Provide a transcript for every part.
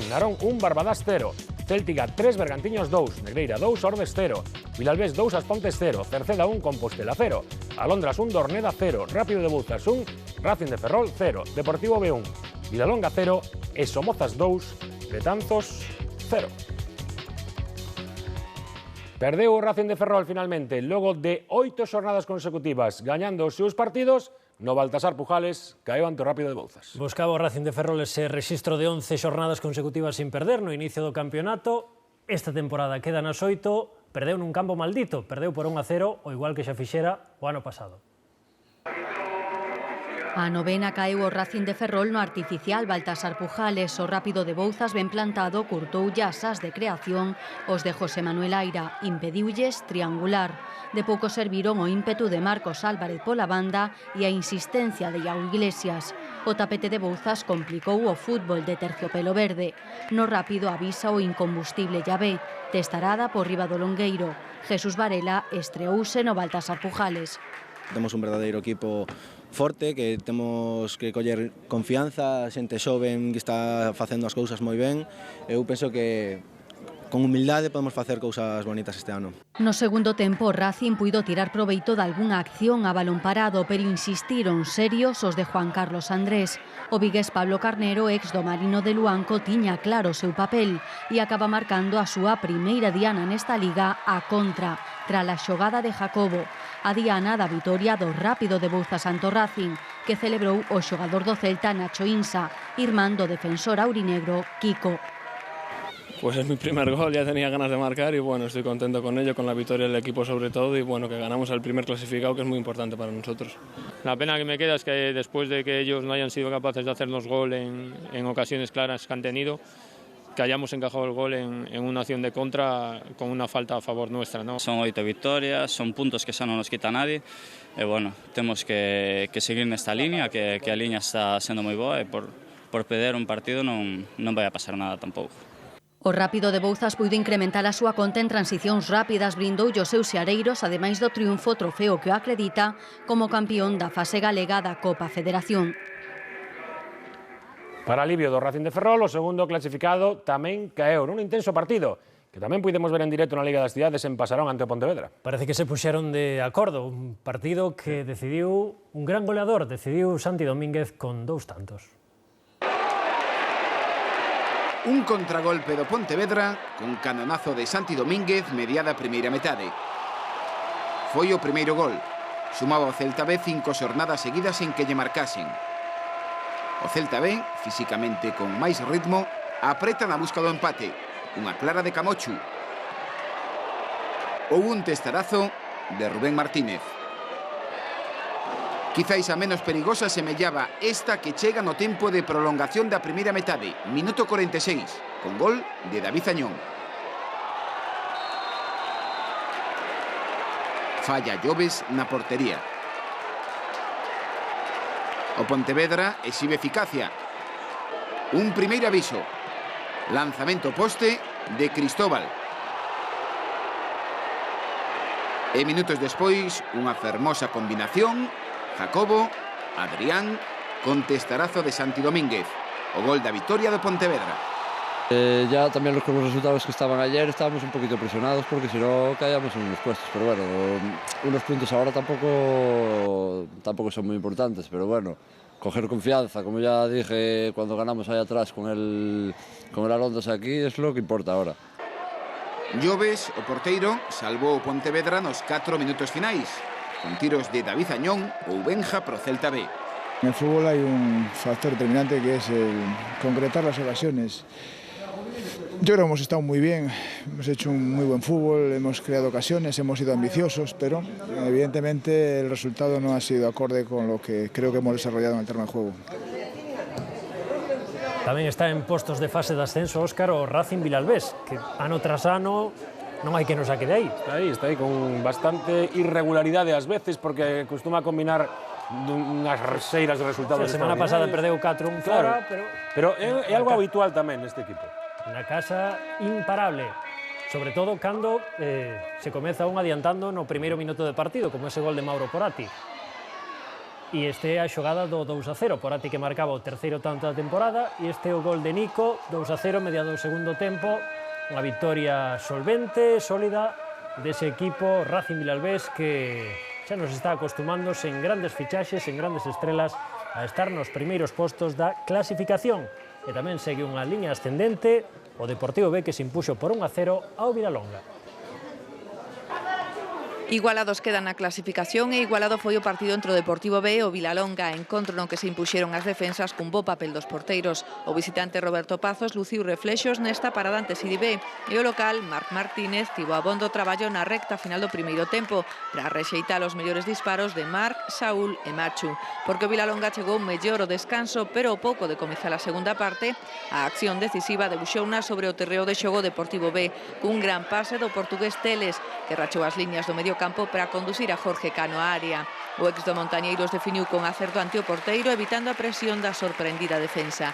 Narón 1, Barbadas 0. Céltica 3, Bergantiños 2. Negreira 2, Ordes 0. Vilalbés 2, As Pontes 0. Cerceda 1, Compostela 0. Alondras 1, Dorneda 0. Rápido de Bouzas 1, Racing de Ferrol 0. Deportivo B1, Vilalonga 0 e Somozas 2, Betanzos 0. Perdeu o Racing de Ferrol finalmente, logo de 8 xornadas consecutivas gañando os seus partidos. No Baltasar Pujales caeu ante o Rápido de Bouzas. Buscaba o Racing de Ferrol ese rexistro de 11 xornadas consecutivas sin perder no inicio do campeonato. Esta temporada queda nas 8, perdeu nun campo maldito, perdeu por 1-0, o igual que xa fixera o ano pasado. A novena caeu o Racing de Ferrol no artificial Baltasar Pujales. O Rápido de Bouzas ben plantado curtou as as de creación os de José Manuel Aira, impediulles triangular. De pouco serviron o ímpetu de Marcos Álvarez pola banda e a insistencia de Iago Iglesias. O tapete de Bouzas complicou o fútbol de Terciopelo Verde. No Rápido avisa o incombustible Llavé, testarada por riba do Longueiro. Jesús Varela estreouse no Baltasar Pujales. Temos un verdadeiro equipo forte, que temos que coller confianza, xente xoven que está facendo as cousas moi ben. Eu penso que con humildade podemos facer cousas bonitas este ano. No segundo tempo, o Racing puido tirar proveito de algunha acción a balón parado, pero insistiron serios os de Juan Carlos Andrés. O vigués Pablo Carnero, ex do Marino de Luanco, tiña claro o seu papel e acaba marcando a súa primeira diana nesta liga a contra, tras a xogada de Jacobo. A diana da vitoria do Rápido de Bouzas ante o Racing, que celebrou o xogador do Celta Nacho Insa, irmán do defensor aurinegro Kiko. Pues es mi primer gol, ya tenía ganas de marcar y bueno, estoy contento con ello, con la victoria del equipo sobre todo y bueno, que ganamos al primer clasificado, que es muy importante para nosotros. La pena que me queda es que después de que ellos no hayan sido capaces de hacernos gol en ocasiones claras que han tenido, que hayamos encajado el gol en una acción de contra con una falta a favor nuestra, ¿no? Son 8 victorias, son puntos que xa non nos quita nadie e bueno, temos que seguir nesta línea, que a línea está sendo moi boa e por perder un partido non vai a pasar nada tampouco. O Rápido de Bouzas puido incrementar a súa conta en transicións rápidas, brindoulle os seus xareiros, ademais do triunfo trofeo que o acredita como campeón da fase galega da Copa Federación. Para alivio do Racing de Ferrol, o segundo clasificado tamén caeu nun intenso partido, que tamén pudemos ver en directo na Liga das Cidades en Pasarón ante o Pontevedra. Parece que se puxeron de acordo, un partido que decidiu un gran goleador, decidiu Santi Domínguez con 2 tantos. Un contragolpe do Pontevedra con canonazo de Santi Domínguez mediada primeira metade. Foi o primeiro gol. Sumaba o Celta B 5 xornadas seguidas en que lle marcasen. O Celta B, físicamente con máis ritmo, apreta na busca do empate. Unha clara de Camochu. Houve un testarazo de Rubén Martínez. Quizáis a menos perigosa semellaba esta que chega no tempo de prolongación da primeira metade, minuto 46, con gol de David Añón. Falla Lloves na portería. O Pontevedra exibe eficacia. Un primeiro aviso. Lanzamento poste de Cristóbal. E minutos despois, unha fermosa combinación. Jacobo, Adrián, con testarazo de Santi Domínguez. O gol da vitoria do Pontevedra. Ya también con los resultados que estaban ayer estábamos un poquito presionados porque si no caíamos en unos puestos, pero bueno, unos puntos ahora tampoco son muy importantes, pero bueno, coger confianza, como ya dije cuando ganamos ahí atrás con el Alondas aquí, es lo que importa ahora. Lloves, o porteiro, salvou o Pontevedra nos 4 minutos finais, con tiros de David Añón ou Benja pro Celta B. En el fútbol hay un factor determinante que es el concretar las ocasiones. Yo creo que hemos estado muy bien, hemos hecho un muy buen fútbol, hemos creado ocasiones, hemos sido ambiciosos, pero evidentemente el resultado no ha sido acorde con lo que creo que hemos desarrollado en el terreno de juego. Tamén está en postos de fase de ascenso, Óscar, o Racing Vilalbés, que ano tras ano non hai que nos saque de aí. Está aí con bastante irregularidade ás veces, porque costuma combinar unhas reseiras de resultados. A semana pasada perdeu 4-1 fora, pero é algo habitual tamén neste equipo. Na casa imparable, sobre todo cando se comeza un adiantando no primeiro minuto de partido, como ese gol de Mauro Porati. E este é a xogada do 2-0, Porati que marcaba o terceiro tanto da temporada, e este é o gol de Nico, 2-0, mediado o segundo tempo, unha victoria solvente, sólida, dese equipo Racing Vilalbés que xa nos está acostumando sen grandes fichaxes, sen grandes estrelas, a estar nos primeiros postos da clasificación. E tamén segue unha liña ascendente o Deportivo B que se impuxo por 1-0 ao Vilalonga. Igualados quedan na clasificación e igualado foi o partido entre o Deportivo B e o Vilalonga, encontro no que se impuxeron as defensas cun bo papel dos porteiros. O visitante Roberto Pazos luciu reflexos nesta parada ante Sidi B e o local, Marc Martínez, tivo abondo traballo na recta final do primeiro tempo para rexeitar os mellores disparos de Marc, Saúl e Machu. Porque o Vilalonga chegou mellor o descanso, pero ao pouco de comezar a segunda parte, a acción decisiva debuxouna sobre o terreo de xogo Deportivo B, cun gran pase do portugués Teles, que rachou as liñas do medio campo para conducir a Jorge Cano á área. O ex do Montañeiros definiu con acerto ante o porteiro, evitando a presión da sorprendida defensa.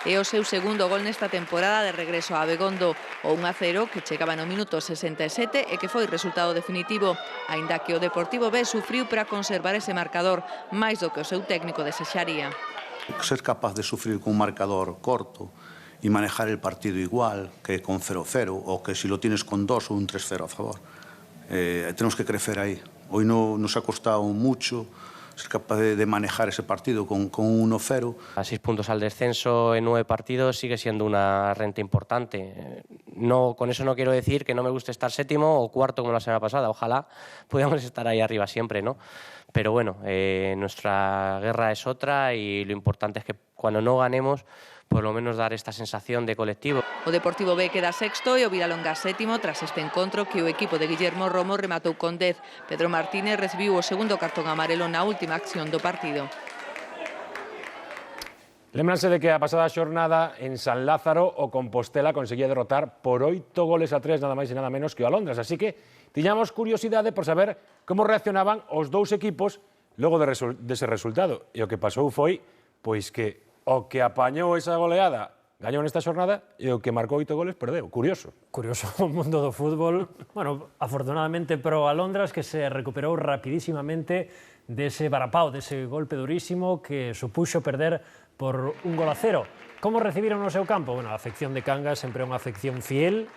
É o seu segundo gol nesta temporada de regreso a Abegondo, o 1-0 que chegaba no minuto 67 e que foi resultado definitivo, aínda que o Deportivo B sufriu para conservar ese marcador, máis do que o seu técnico desexaría. Ser capaz de sufrir con un marcador corto y manejar el partido igual que con 0-0 o que si lo tienes con 2 o un 3-0 a favor. Tenemos que crecer ahí. Hoy nos ha costado mucho ser capaz de manejar ese partido con un 1-0. A 6 puntos al descenso en 9 partidos sigue siendo una renta importante. No, con eso no quiero decir que no me guste estar séptimo o cuarto como la semana pasada. Ojalá pudiéramos estar ahí arriba siempre, ¿no? Pero bueno, nuestra guerra es otra y lo importante es que cuando no ganemos, por lo menos dar esta sensación de colectivo. O Deportivo B queda sexto e o Vilalonga sétimo tras este encontro que o equipo de Guillermo Romo rematou con 10. Pedro Martínez recibiu o segundo cartón amarelo na última acción do partido. Lémbranse de que a pasada xornada en San Lázaro o Compostela conseguía derrotar por 8-3 nada máis e nada menos que o Alondras, así que tiñamos curiosidade por saber como reaccionaban os dous equipos logo dese resultado. E o que pasou foi pois que o que apañou esa goleada gañou nesta xornada e o que marcou 8 goles perdeu. Curioso. Curioso o mundo do fútbol. Bueno, afortunadamente pro Alondras que se recuperou rapidísimamente dese varapao, dese golpe durísimo que supuxo perder por 1-0. Como recibiron no seu campo? Bueno, a afección de Cangas sempre é unha afección fiel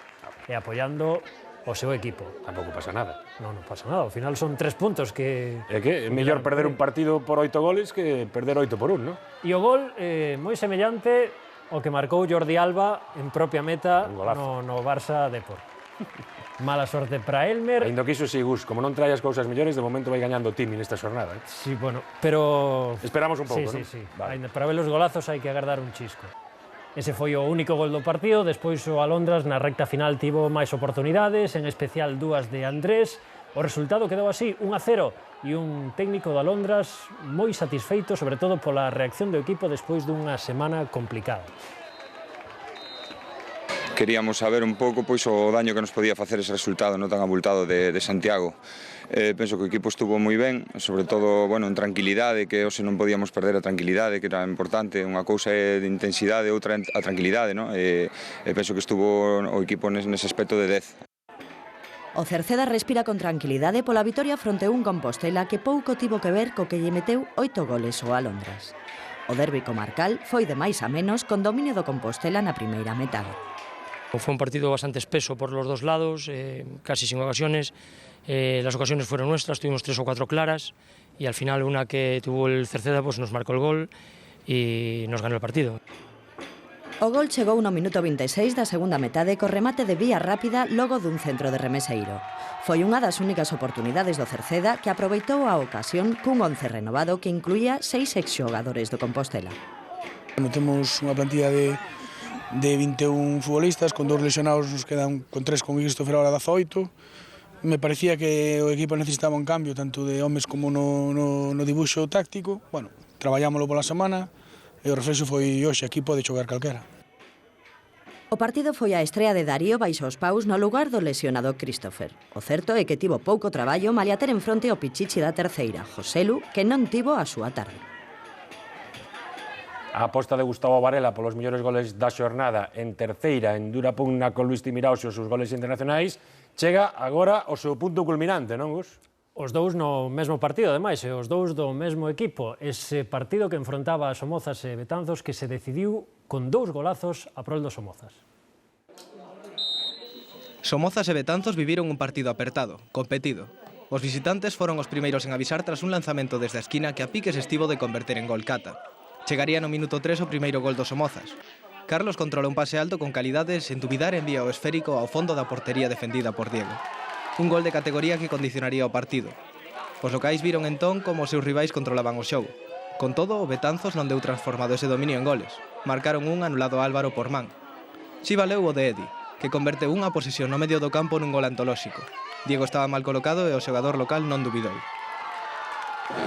e apoiando o seu equipo. Tampouco pasa nada. Non pasa nada, ao final son 3 puntos que... É que é mellor perder un partido por 8 goles que perder 8 por 1, non? E o gol moi semellante ao que marcou Jordi Alba en propia meta no Barça Depor. Mala sorte para Elmer. Ainda que iso si, Gus, como non trae as cousas mellores, de momento vai gañando o Timi nesta xornada. Sí, bueno, pero... Esperamos un pouco, non? Sí. Vale. Para ver os golazos hai que agardar un chisco. Ese foi o único gol do partido, despois o Alondras na recta final tivo máis oportunidades, en especial 2 de Andrés. O resultado quedou así, 1-0, e un técnico de Alondras moi satisfeito, sobre todo pola reacción do equipo despois dunha semana complicada. Queríamos saber un pouco pois o daño que nos podía facer ese resultado non tan abultado de Santiago. Penso que o equipo estuvo moi ben, sobre todo en tranquilidade, que hoxe non podíamos perder a tranquilidade, que era importante. Unha cousa é de intensidade, outra a tranquilidade, non? Penso que estuvo o equipo nese aspecto de 10. O Cerceda respira con tranquilidade pola vitoria fronte a un Compostela que pouco tivo que ver co que lle meteu 8 goles ao Alondras. O derbi comarcal foi de máis a menos con dominio do Compostela na primeira metade. Fue un partido bastante espeso por los dos lados, casi sin ocasiones. Las ocasiones fueron nuestras, tuvimos 3 o 4 claras y al final una que tuvo el Cerceda pues nos marcó el gol y nos ganó el partido. O gol chegou no minuto 26 da segunda metade co remate de vía rápida logo dun centro de Remeseiro. Foi unha das únicas oportunidades do Cerceda que aproveitou a ocasión cun 11 renovado que incluía 6 exxogadores do Compostela. Temos unha plantilla de 21 futbolistas, con 2 lesionados nos quedan con 3 con Christopher ahora 18. Me parecía que o equipo necesitaba un cambio, tanto de homes como no dibuixo táctico. Bueno, traballámoslo pola semana e o reflexo foi hoxe, aquí pode xogar calquera. O partido foi a estrea de Darío baixo os paus no lugar do lesionado Christopher. O certo é que tivo pouco traballo malia ter en fronte o pichichi da terceira, Joselu, que non tivo a súa tarde. A aposta de Gustavo Varela polos mellores goles da xornada en terceira, en dura pugna con Luis Timiraos e os seus goles internacionais, chega agora ao seu punto culminante, non, Gus? Os dous no mesmo partido, ademais, e os dous do mesmo equipo. Ese partido que enfrontaba a Somozas e Betanzos que se decidiu con 2 golazos a prol dos Somozas. Somozas e Betanzos viviron un partido apertado, competido. Os visitantes foron os primeiros en avisar tras un lanzamento desde a esquina que a piques estivo de converter en gol Cata. Chegaría no minuto 3 o primeiro gol dos Somozas. Carlos controla un pase alto con calidade sen dubidar envía o esférico ao fondo da portería defendida por Diego. Un gol de categoría que condicionaría o partido. Os locais viron entón como os seus rivais controlaban o xogo. Con todo, o Betanzos non deu transformado ese dominio en goles. Marcaron un anulado a Álvaro por man. Si valeu o de Edi, que converte unha posesión no medio do campo nun gol antolóxico. Diego estaba mal colocado e o xogador local non dubidou.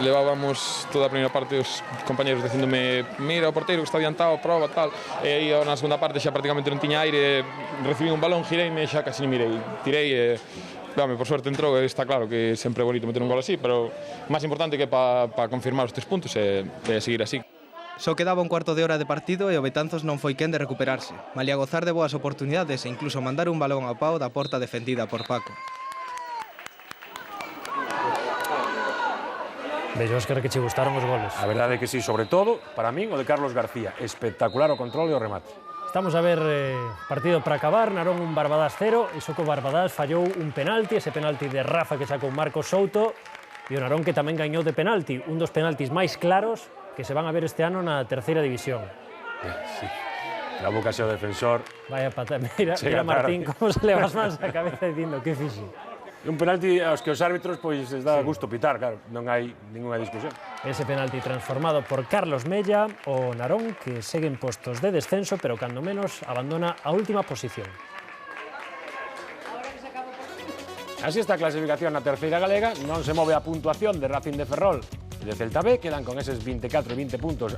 Levábamos toda a primeira parte os compañeros dicíndome mira o porteiro que está adiantado, prova, tal. E aí na segunda parte xa prácticamente non tiña aire, recibí un balón, gireime e xa casi non mirei. Tirei e por suerte entrou, está claro que sempre é bonito meter un gol así, pero máis importante que para confirmar os 3 puntos é seguir así. Só quedaba un cuarto de hora de partido e o Betanzos non foi quen de recuperarse, malia gozar de boas oportunidades e incluso mandar un balón ao pau da porta defendida por Paco. Vexo, Óscar, que che gustaron os goles. A verdade é que sí, sobre todo, para min, o de Carlos García. Espectacular o control e o remate. Estamos a ver partido para acabar, Narón un Barbadás 0, e Soco Barbadás fallou un penalti, ese penalti de Rafa que sacou Marcos Souto, e o Narón que tamén gañou de penalti, un dos penaltis máis claros que se van a ver este ano na terceira división. Sí, la boca xeo defensor. Vaya pata, mira Martín, como se le vas más a cabeza dicindo, que fixi. Un penalti aos que os árbitros pois les dá gusto pitar, claro, non hai ninguna discusión. Ese penalti transformado por Carlos Mella, o Narón, que segue en postos de descenso, pero cando menos abandona a última posición. Así está a clasificación na terceira galega, non se move a puntuación de Racing de Ferrol e de Celta B, quedan con eses 24 e 20 puntos